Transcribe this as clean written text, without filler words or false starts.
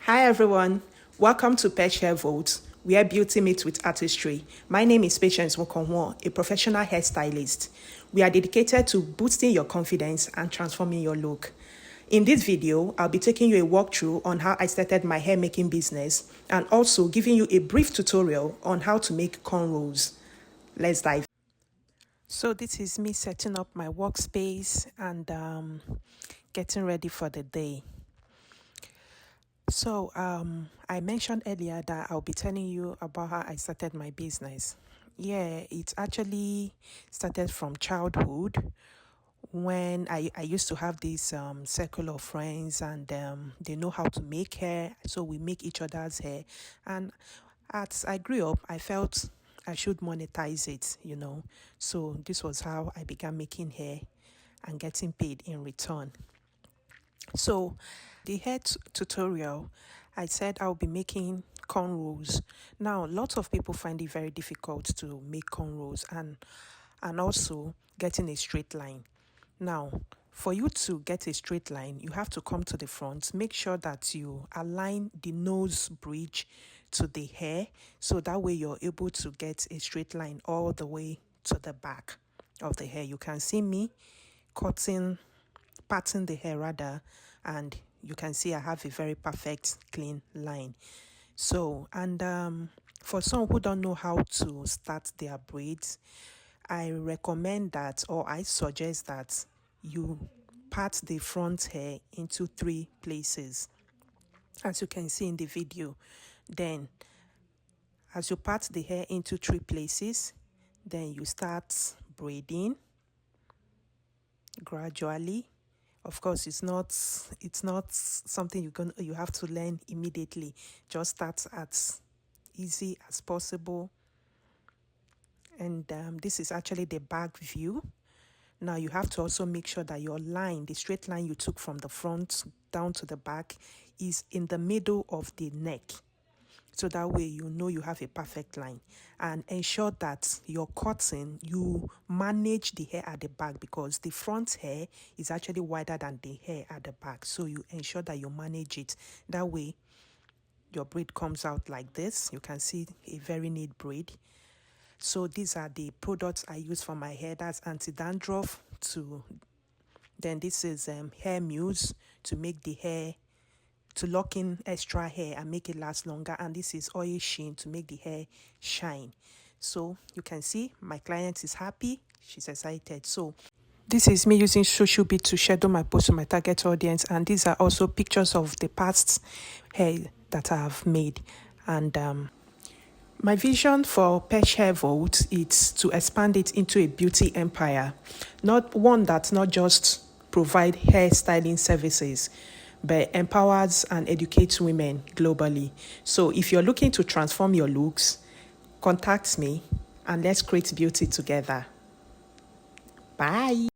Hi everyone, welcome to Pet Hair Vault, where beauty meets with artistry. My name is Patience Mokonwo, a professional hairstylist. We are dedicated to boosting your confidence and transforming your look. In this video, I'll be taking you a walkthrough on how I started my hair making business and also giving you a brief tutorial on how to make cornrows. Let's dive. So this is me setting up my workspace and getting ready for the day. So I mentioned earlier that I'll be telling you about how I started my business. Yeah, it actually started from childhood when I used to have this circle of friends and they know how to make hair. So we make each other's hair. And as I grew up, I felt I should monetize it. So this was how I began making hair and getting paid in return. So the hair tutorial, I said I'll be making cornrows. Now, lots of people find it very difficult to make cornrows and also getting a straight line. Now, for you to get a straight line, you have to come to the front. Make sure that you align the nose bridge to the hair, so that way you're able to get a straight line all the way to the back of the hair. You can see me parting the hair rather, and you can see I have a very perfect clean line. So, and for some who don't know how to start their braids, I recommend that, or I suggest that you part the front hair into 3 places, as you can see in the video. Then as you part the hair into 3 places, then you start braiding gradually. Of course, it's not something you have to learn immediately. Just start as easy as possible. And this is actually the back view. Now you have to also make sure that your line, the straight line you took from the front down to the back, is in the middle of the neck. So that way you know you have a perfect line. And ensure that your cutting, you manage the hair at the back, because the front hair is actually wider than the hair at the back. So you ensure that you manage it. That way your braid comes out like this. You can see a very neat braid. So these are the products I use for my hair. That's anti-dandruff. Then this is hair mousse to make the hair, to lock in extra hair and make it last longer. And this is oil sheen to make the hair shine. So you can see my client is happy. She's excited. So this is me using social bit to schedule my post to my target audience. And these are also pictures of the past hair that I have made. And my vision for Pet Hair Vault is to expand it into a beauty empire. Not one that not just provide hair styling services, but empowers and educates women globally. So if you're looking to transform your looks, contact me and let's create beauty together. Bye.